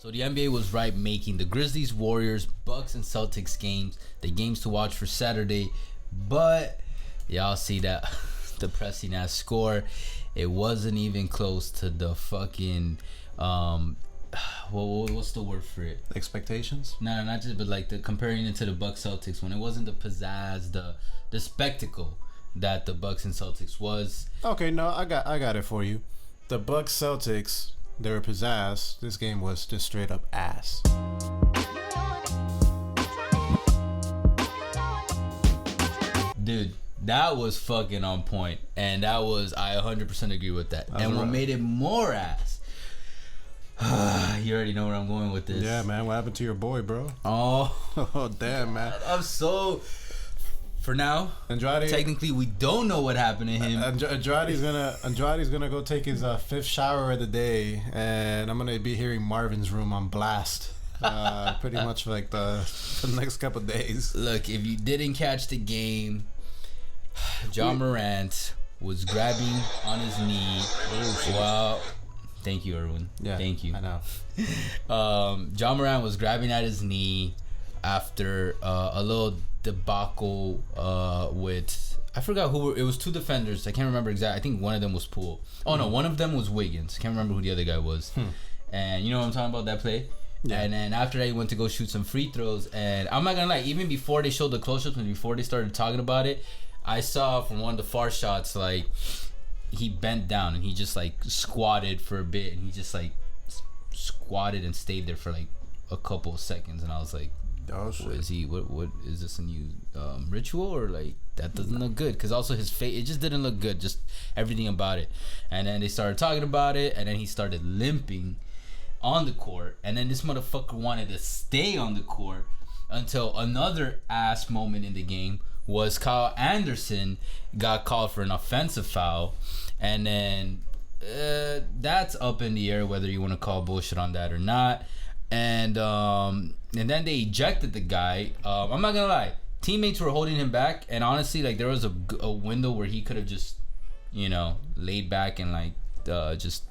So the NBA was right making the Grizzlies, Warriors, Bucks, and Celtics games the games to watch for Saturday. But y'all see that depressing ass score. It wasn't even close to the fucking what's the word for it? Expectations? No, not just, but like comparing it to the Bucks Celtics, when it wasn't the pizzazz, the spectacle that the Bucks and Celtics was. Okay, no, I got it for you. The Bucks Celtics, they were pizzazz. This game was just straight up ass. Dude, that was fucking on point, and I 100% agree with that. And what made it more ass, you already know where I'm going with this. Yeah, man, what happened to your boy, bro? Oh damn, man. I'm so. For now, Andrade, technically we don't know what happened to him. Andrade's gonna go take his fifth shower of the day, and I'm gonna be hearing Marvin's Room on blast. Pretty much like the next couple of days. Look, if you didn't catch the game, Ja Morant was grabbing on his knee. Well, thank you, Erwin. Yeah, thank you. I know. Ja Morant was grabbing at his knee after a little debacle with, I forgot who it was. Two defenders. I can't remember exactly. I think one of them was Poole. Oh no, one of them was Wiggins. Can't remember who the other guy was. And you know what I'm talking about, that play. Yeah. And then after that, he went to go shoot some free throws. And I'm not gonna lie, even before they showed the close-ups and before they started talking about it, I saw from one of the far shots, like, he bent down and he just like squatted for a bit, and he just like squatted and stayed there for like a couple of seconds, and I was like, oh shit. What is this, a new ritual, or like, that doesn't look good? Because also his face, it just didn't look good, just everything about it. And then they started talking about it, and then he started limping on the court, and then this motherfucker wanted to stay on the court until another ass moment in the game was Kyle Anderson got called for an offensive foul, and then that's up in the air whether you want to call bullshit on that or not. And then they ejected the guy. I'm not gonna lie, teammates were holding him back, and honestly, like, there was a window where he could have just, laid back and like just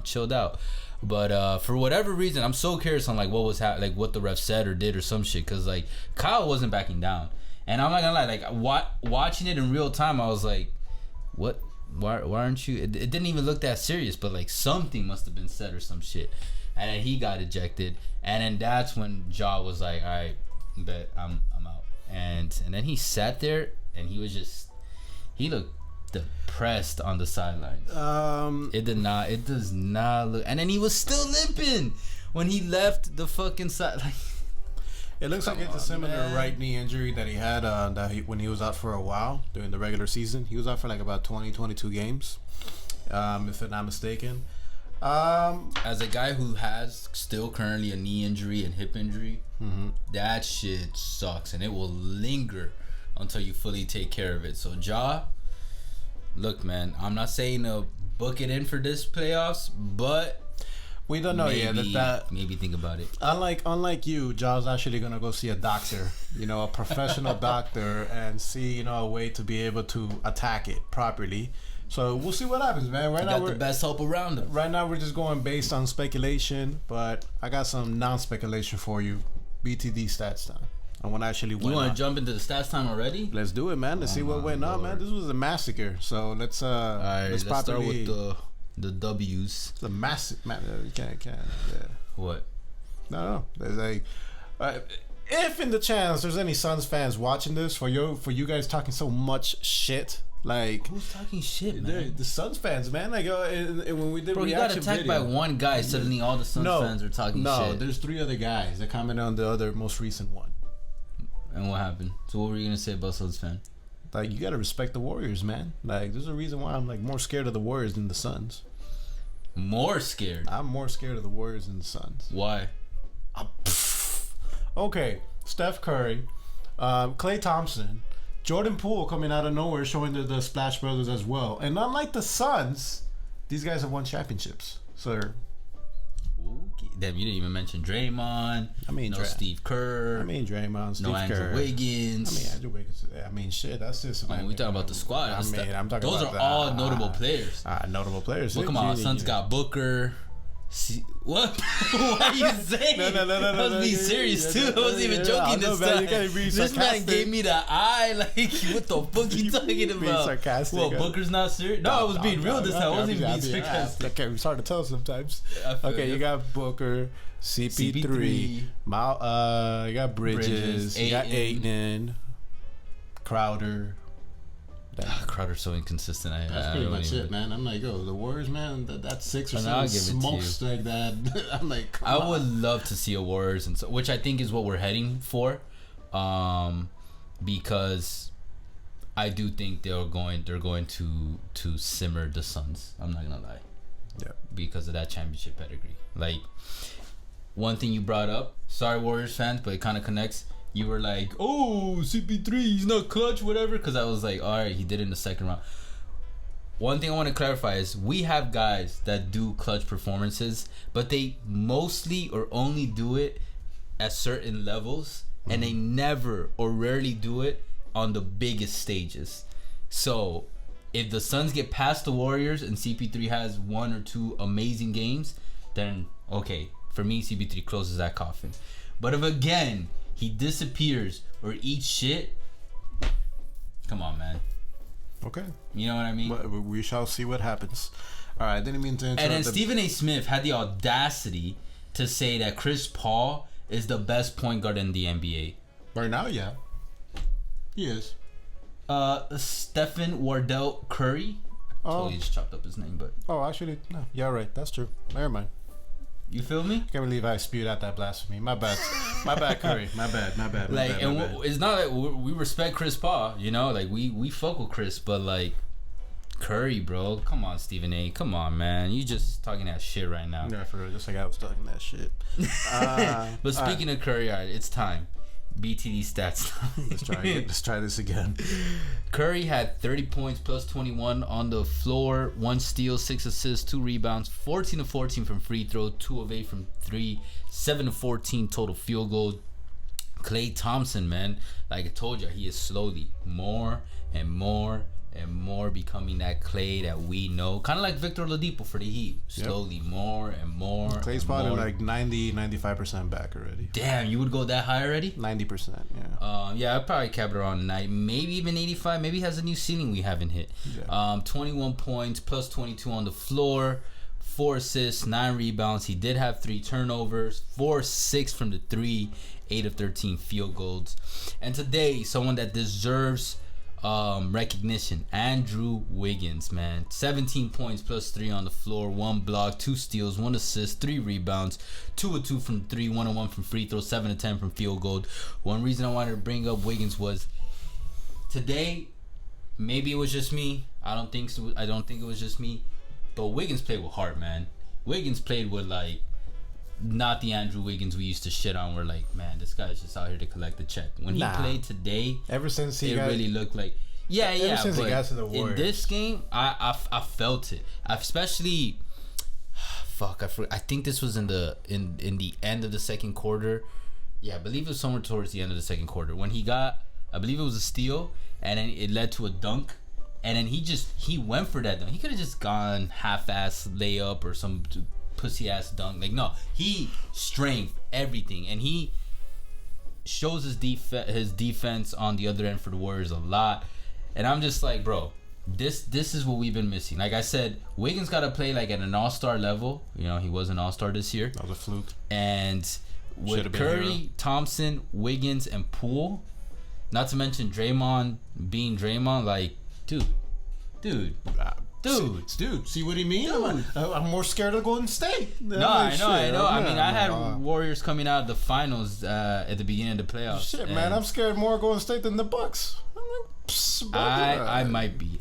chilled out. But for whatever reason, I'm so curious on like what was what the ref said or did or some shit, because like Kyle wasn't backing down, and I'm not gonna lie, like watching it in real time, I was like, what? Why aren't you? It didn't even look that serious, but like something must have been said or some shit. And then he got ejected, and then that's when Ja was like, all right, bet I'm out. And then he sat there, and he looked depressed on the sidelines. It does not look. And then he was still limping when he left the fucking side. Like, it looks like it's a similar right knee injury that he had when he was out for a while during the regular season. He was out for like about 22 games, if I'm not mistaken. As a guy who has still currently a knee injury and hip injury, that shit sucks, and it will linger until you fully take care of it. So Ja, look, man, I'm not saying to book it in for this playoffs, but we don't know yet. Maybe think about it. Unlike you, Ja's actually gonna go see a doctor, a professional doctor, and see a way to be able to attack it properly. So we'll see what happens, man. Right now, we're the best help around him. Right now, we're just going based on speculation, but I got some non-speculation for you. BTD stats time. And what actually went on. You want to jump into the stats time already? Let's do it, man. Let's see what went on, man. This was a massacre. So let's all right, let's start with the W's. It's a massive. You can't. Yeah. What? No. There's if in the chance there's any Suns fans watching this, for you guys talking so much shit. Like, who's talking shit, man? The Suns fans, man. Like, when we did, bro, you got attacked by one guy. Suddenly, all the Suns fans are talking shit. No, there's 3 other guys that commented on the other most recent one. And what happened? So, what were you gonna say about Suns fan? Like, you gotta respect the Warriors, man. Like, there's a reason why I'm like more scared of the Warriors than the Suns. More scared? I'm more scared of the Warriors than the Suns. Why? Okay, Steph Curry, Klay Thompson, Jordan Poole coming out of nowhere, showing the Splash Brothers as well. And unlike the Suns, these guys have won championships. So, okay. Damn, you didn't even mention Draymond. Steve Kerr. Draymond, Steve Kerr. Andrew Wiggins. Andrew Wiggins. Shit, that's just. We talking about the squad. I'm talking those about are all notable players. Notable players. Well, come on, Suns got Booker. What? Why are you saying? No. I was being serious too. I wasn't even joking this time. This man gave me the eye. Like, what the fuck you talking about? Sarcastic. Well, Booker's not serious. No, I was being real this time. I wasn't even being sarcastic. Okay, it's hard to tell sometimes. Okay, you got Booker, CP3, you got Bridges, you got Ayton, Crowder. Crowder's so inconsistent. That's pretty much it, man. I'm like, yo, the Warriors, man, that 6 or 7 smokes like that. I'm like, I would love to see a Warriors, and so, which I think is what we're heading for, because I do think they're going to simmer the Suns. I'm not gonna lie, because of that championship pedigree. Like, one thing you brought up, sorry Warriors fans, but it kind of connects. You were like, oh, CP3, he's not clutch, whatever. Because I was like, all right, he did it in the second round. One thing I want to clarify is we have guys that do clutch performances, but they mostly or only do it at certain levels, and they never or rarely do it on the biggest stages. So if the Suns get past the Warriors and CP3 has 1 or 2 amazing games, then okay, for me, CP3 closes that coffin. But if again he disappears or eats shit, come on, man. Okay. You know what I mean? But we shall see what happens. All right, I didn't mean to interrupt. And then Stephen A. Smith had the audacity to say that Chris Paul is the best point guard in the NBA. Right now, yeah. He is. Stephen Wardell Curry. I totally just chopped up his name, but... Oh, actually, no. Yeah, right. That's true. Never mind. You feel me? Can't believe I spewed out that blasphemy. My bad. My bad, Curry. My bad. It's not like we respect Chris Paul, you know? Like, we fuck with Chris, but, like, Curry, bro. Come on, Stephen A. Come on, man. You just talking that shit right now. Yeah, for real. Just like I was talking that shit. But speaking of Curry, all right, it's time. BTD stats. Let's try this again. Curry had 30 points plus 21 on the floor, 1 steal, 6 assists, 2 rebounds, 14 of 14 from free throw, 2 of 8 from 3, 7 of 14 total field goals. Klay Thompson, man, like I told you, he is slowly more and more and more becoming that Klay that we know. Kind of like Victor Oladipo for the Heat. Slowly, more and more. Klay's probably like 90-95% back already. Damn, you would go that high already? 90%, yeah. Yeah, I'd probably cap it around 90, maybe even 85. Maybe he has a new ceiling we haven't hit. Yeah. 21 points, plus 22 on the floor, 4 assists, 9 rebounds. He did have 3 turnovers, 4-6 from the 3, 8 of 13 field goals. And today, someone that deserves recognition, Andrew Wiggins, man. 17 points plus 3 on the floor, 1 block, 2 steals, 1 assist, 3 rebounds, 2 of 2 from 3, 1 of 1 from free throw, 7 of 10 from field goal. One reason I wanted to bring up Wiggins was today, maybe it was just me. I don't think it was just me, but Wiggins played with heart, man. Wiggins played with, like, not the Andrew Wiggins we used to shit on. We're like, man, this guy's just out here to collect the check. When he played today, ever since he really looked like, ever since he got to the Warriors. In this game, I felt it. Especially, I think this was in the end of the second quarter. Yeah, I believe it was somewhere towards the end of the second quarter when he got, I believe it was a steal, and then it led to a dunk. And then he went for that dunk. He could have just gone half-ass layup or some pussy ass dunk. Like, no, he strength everything, and he shows his defense on the other end for the Warriors a lot. And I'm just like, bro, this is what we've been missing. Like I said, Wiggins got to play like at an all-star level. You know, he was an all-star this year. That was a fluke. And with Curry, Thompson, Wiggins, and Poole, not to mention Draymond being Draymond, like, dude. See what he mean? I'm more scared of Golden State. No, I know. I mean, I had Warriors coming out of the finals at the beginning of the playoffs. Shit, man, I'm scared more of Golden State than the Bucks. I might be.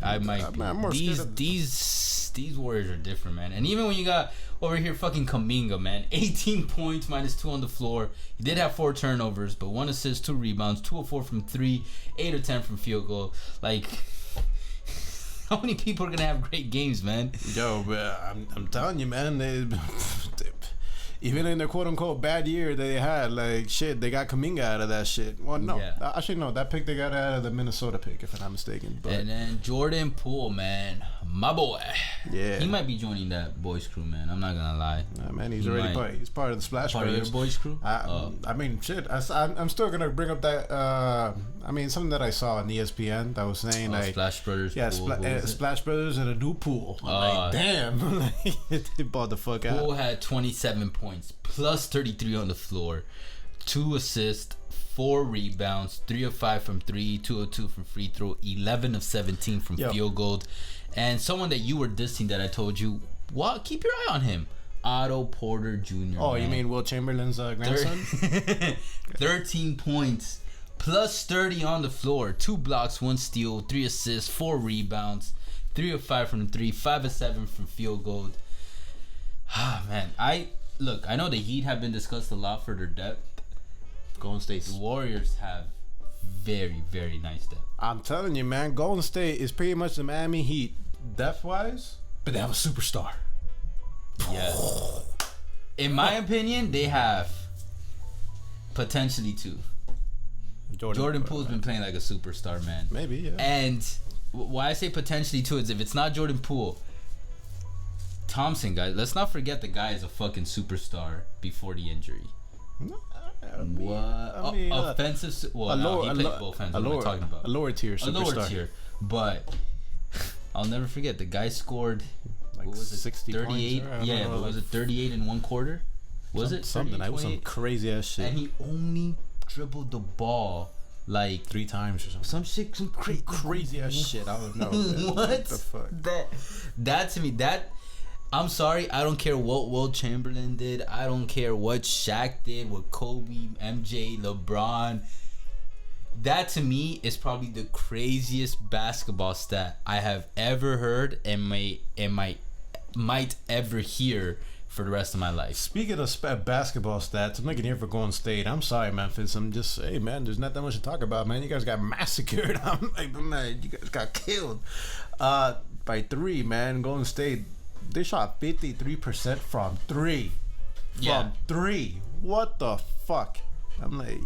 These Warriors are different, man. And even when you got over here fucking Kuminga, man, 18 points minus 2 on the floor. He did have 4 turnovers, but 1 assist, 2 rebounds, 2 of 4 from 3, 8 of 10 from field goal. Like, how many people are gonna have great games, man? Yo, but I'm telling you, man. They even in their quote unquote bad year they had, like, shit, they got Kuminga out of that shit. Well, no, actually no, that pick they got out of the Minnesota pick, if I'm not mistaken. But. And then Jordan Poole, man, my boy. Yeah. He might be joining that boys crew, man. I'm not gonna lie. Nah, man, he's already part. He's part of the Splash part Brothers. of your boys crew. I mean, shit. I'm still gonna bring up that. I mean, something that I saw on ESPN that was saying like Splash Brothers. Yeah, pool, Splash Brothers and a new pool. I'm like, damn. They bought the fuck out. Poole had 27 points, plus 33 on the floor, 2 assists, 4 rebounds, 3 of 5 from 3, 2 of 2 from free throw, 11 of 17 from field goal. And someone that you were dissing that I told you, what? Keep your eye on him. Otto Porter Jr. Oh, man. You mean Will Chamberlain's grandson? 13 points, plus 30 on the floor, 2 blocks, 1 steal, 3 assists, 4 rebounds, 3 of 5 from 3, 5 of 7 from field goal. Ah, man. I know the Heat have been discussed a lot for their depth. Golden State. The Warriors have very, very nice depth. I'm telling you, man, Golden State is pretty much the Miami Heat depth-wise, but they have a superstar. Yes. In my opinion, they have potentially 2. Jordan Poole's been playing like a superstar, man. Maybe, yeah. And why I say potentially 2 is if it's not Jordan Poole, Thompson, guys, let's not forget the guy is a fucking superstar before the injury. What? Offensive? Well, no, he plays both ends. What am I talking about? A lower tier superstar. A lower tier. But I'll never forget, the guy scored, like, what was it, 60 38? Yeah, but was it 38 in 1 quarter? Was it? Something. That was some crazy ass shit. And he only dribbled the ball like 3 times or something. Some crazy ass shit. I don't know. What the fuck? That to me, I'm sorry, I don't care what Will Chamberlain did. I don't care what Shaq did, what Kobe, MJ, LeBron. That to me is probably the craziest basketball stat I have ever heard and might ever hear for the rest of my life. Speaking of basketball stats, I'm looking here for Golden State. I'm sorry, Memphis. I'm just, hey, man, there's not that much to talk about, man. You guys got massacred. I'm like, man, you guys got killed by 3, man. Golden State, they shot 53% from 3. From 3. What the fuck? I'm like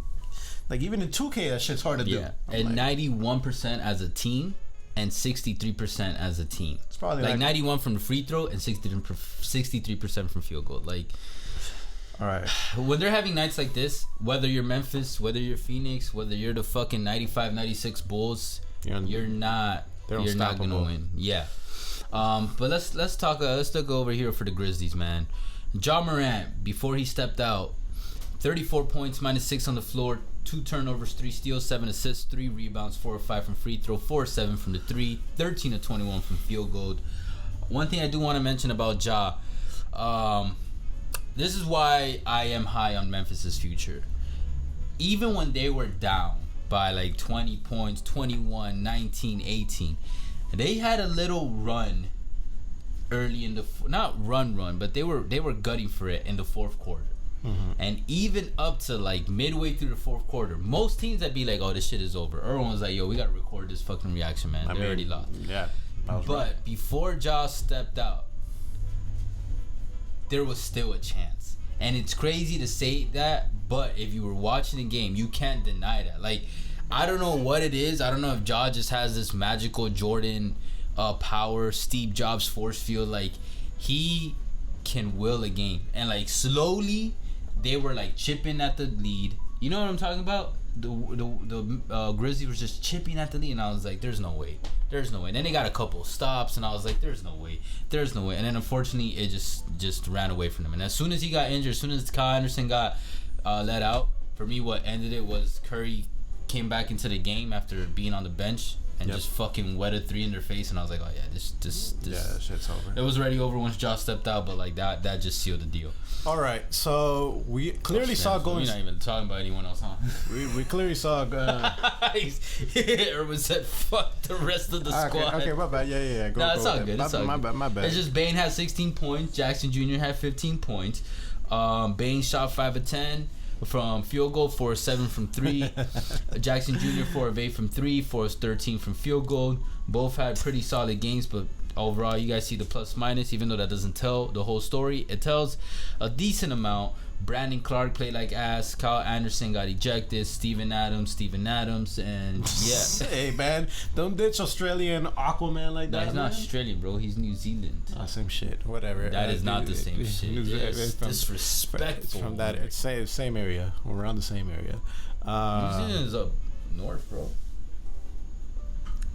even in 2K, that shit's hard to do. And 91% as a team and 63% as a team. It's probably like 91 from the free throw and 63% from field goal. Like, all right. When they're having nights like this, whether you're Memphis, whether you're Phoenix, whether you're the fucking 95, 96 Bulls, you're not gonna win. Yeah. But let's look over here for the Grizzlies, man. Ja Morant, before he stepped out, 34 points, -6 on the floor, 2 turnovers, 3 steals, 7 assists, 3 rebounds, 4 of 5 from free throw, 4 of 7 from the 3, 13 of 21 from field goal. One thing I do want to mention about Ja, this is why I am high on Memphis's future. Even when they were down by like 20 points, 21, 19, 18, they had a little run early in the not run, but they were gutting for it in the 4th quarter. Mm-hmm. And even up to like midway through the 4th quarter, most teams that be like, "Oh, this shit is over." Everyone was like, "Yo, we gotta record this fucking reaction, man." They already lost. Yeah, but right. Before Ja stepped out, there was still a chance. And it's crazy to say that, but if you were watching the game, you can't deny that. Like, I don't know what it is. I don't know if Ja just has this magical Jordan power, Steve Jobs force field. Like, he can will a game. And like slowly, they were like chipping at the lead. You know what I'm talking about? The Grizzlies was just chipping at the lead, and I was like, "There's no way, there's no way." And then they got a couple of stops, and I was like, "There's no way, there's no way." And then unfortunately, it just ran away from them. And as soon as he got injured, as soon as Kyle Anderson got let out, for me, what ended it was Curry came back into the game after being on the bench and just fucking wet a 3 in their face, and I was like, "Oh yeah, this that shit's over." It was already over once Ja stepped out, but like that just sealed the deal. All right, so we clearly saw Golden. We're not even talking about anyone else, huh? We clearly saw. Irvin said, "Fuck the rest of the squad." Okay, my bad. Yeah. No, it's all good. My bad. It's just Bane had 16 points. Jackson Jr. had 15 points. Bane shot 5 of 10 from field goal, 4 of 7 from 3. Jackson Jr. 4 of 8 from 3, 4 of 13 from field goal. Both had pretty solid games, but overall, you guys see the plus minus, even though that doesn't tell the whole story. It tells a decent amount Brandon Clark played like ass. Kyle Anderson got ejected. Steven Adams, and yeah. Hey man, don't ditch Australian Aquaman like No, that. he's not Australian, bro. He's New Zealand. Oh, same shit. Whatever. That is not the same shit. It's disrespectful. It's from that. It's same area. We're around the same area. New Zealand is up north, bro.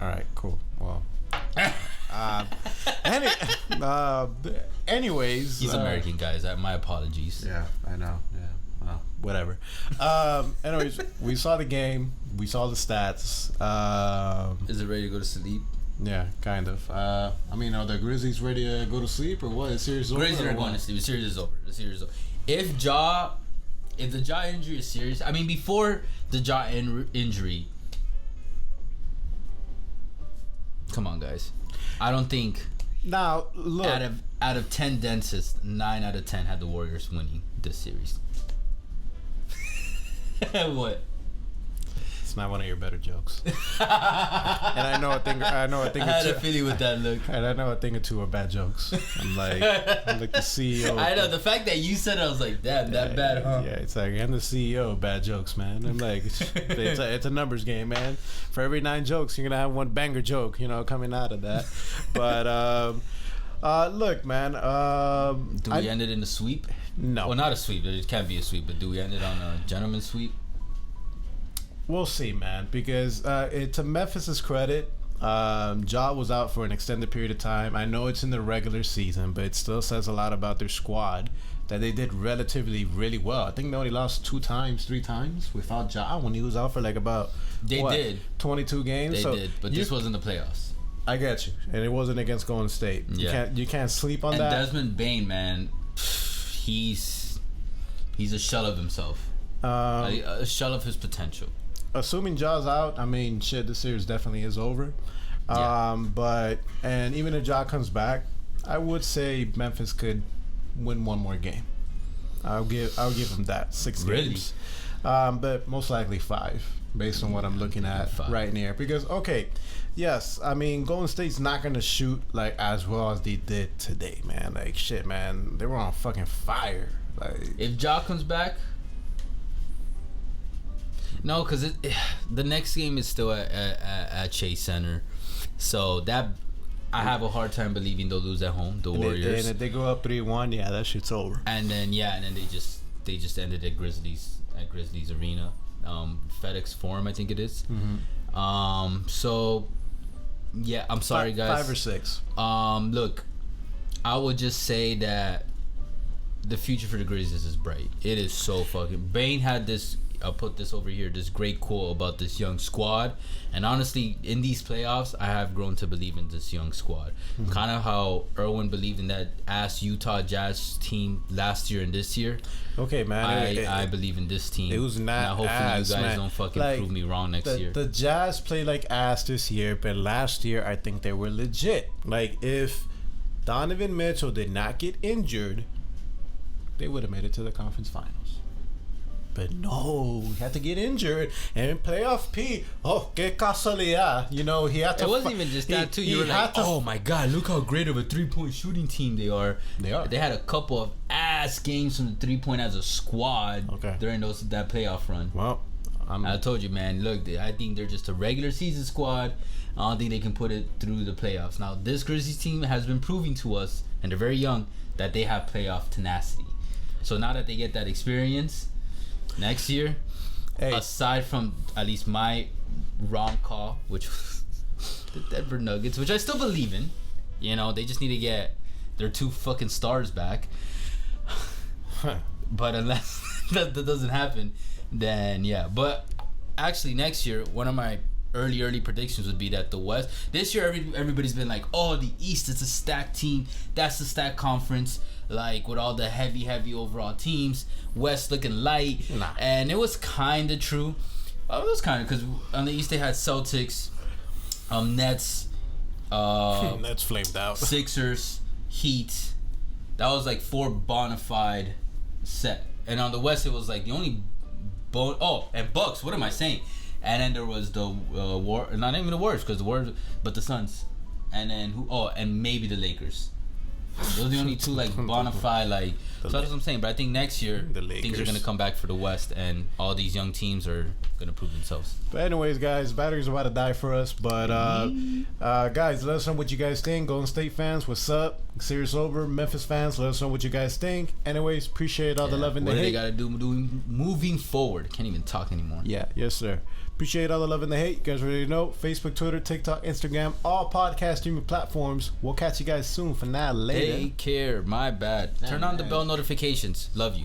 All right, cool. Well. Anyways, he's American, guys. My apologies. Yeah, I know. Yeah, well, whatever. Anyways, we saw the game. We saw the stats. Is it ready to go to sleep? Yeah, kind of. I mean, are the Grizzlies ready to go to sleep or what? The series over? Grizzlies are going to sleep. The series is over. If the jaw injury is serious, I mean, before the jaw injury. Come on, guys. I don't think. Now look. Out of 10 dentists, 9 out of 10 had the Warriors winning this series. What? It's not one of your better jokes. And I know a thing. I had a feeling with that look. And I know a thing or two are bad jokes. I'm like the CEO. I know the fact that you said it, I was like, damn, that bad, huh? Yeah, it's like I'm the CEO of bad jokes, man. I'm like, it's a numbers game, man. For every 9 jokes, you're gonna have one banger joke, coming out of that. But look, man. Do we end it in a sweep? No. Well, not a sweep. It can't be a sweep. But do we end it on a gentleman's sweep? We'll see, man, because to Memphis's credit, Ja was out for an extended period of time. I know it's in the regular season, but it still says a lot about their squad that they did relatively really well. I think they only lost 3 times without Ja when he was out for like about 22 games. They did, but this wasn't the playoffs. I get you, and it wasn't against Golden State. Yeah. You can't sleep on that. And Desmond Bane, man, he's a shell of himself, a shell of his potential. Assuming Ja's out, I mean, shit, this series definitely is over. But even if Ja comes back, I would say Memphis could win one more game. I'll give them that 6 games. But most likely 5, based on what I'm looking at right here. Because yes, I mean Golden State's not gonna shoot like as well as they did today, man. Like shit, man, they were on fucking fire. Like if Ja comes back. No, because the next game is still at Chase Center, so that I have a hard time believing they'll lose at home. The Warriors, and if they go up 3-1, yeah, that shit's over. And then they just ended at Grizzlies Arena, FedEx Forum, I think it is. Mm-hmm. So yeah, I'm sorry, guys. 5 or 6. Look, I would just say that the future for the Grizzlies is bright. It is so fucking. Bane had this. I'll put this over here. This great quote about this young squad, and honestly, in these playoffs, I have grown to believe in this young squad. Mm-hmm. Kind of how Irwin believed in that ass Utah Jazz team last year and this year. Okay, man. I believe in this team. It was not. Now, hopefully, ass, you guys man. don't fucking prove me wrong next year. The Jazz played like ass this year, but last year I think they were legit. Like if Donovan Mitchell did not get injured, they would have made it to the conference finals. But no, he had to get injured and playoff P. Oh, que casualidad! He had to. It wasn't even just that too. You were like, oh my god, look how great of a 3-point shooting team they are. They are. They had a couple of ass games from the 3-point as a squad during that playoff run. Well, I told you, man. Look, I think they're just a regular season squad. I don't think they can put it through the playoffs. Now, this Grizzlies team has been proving to us, and they're very young, that they have playoff tenacity. So now that they get that experience. Next year, aside from at least my wrong call, which was the Denver Nuggets, which I still believe in, they just need to get their 2 fucking stars back. But unless that doesn't happen, then yeah. But actually, next year, one of my early predictions would be that the West. This year, everybody's been like, oh, the East is a stacked team. That's the stacked conference. Like with all the heavy overall teams, West looking light, and it was kind of true. It was kind of because on the East they had Celtics, Nets, Nets flamed out, Sixers, Heat. That was like 4 bona fide set, and on the West it was like the only and Bucks. What am I saying? And then there was the not even the Warriors because the Warriors, but the Suns, and then and maybe the Lakers. Those are the only 2 like bona fide like So that's what I'm saying. But I think next year The things are Lakers. gonna come back for the West, and all these young teams are gonna prove themselves. But anyways, guys, battery's about to die for us. But guys, let us know what you guys think. Golden State fans, what's up? Serious over. Memphis fans, let us know what you guys think. Anyways, appreciate all the love and the What do hate. they gotta do moving forward? Can't even talk anymore. Yeah, yes, sir. Appreciate all the love and the hate. You guys already know. Facebook, Twitter, TikTok, Instagram, all podcast streaming platforms. We'll catch you guys soon. For now, later. Take care. My bad. Turn on the man. bell notifications. Love you.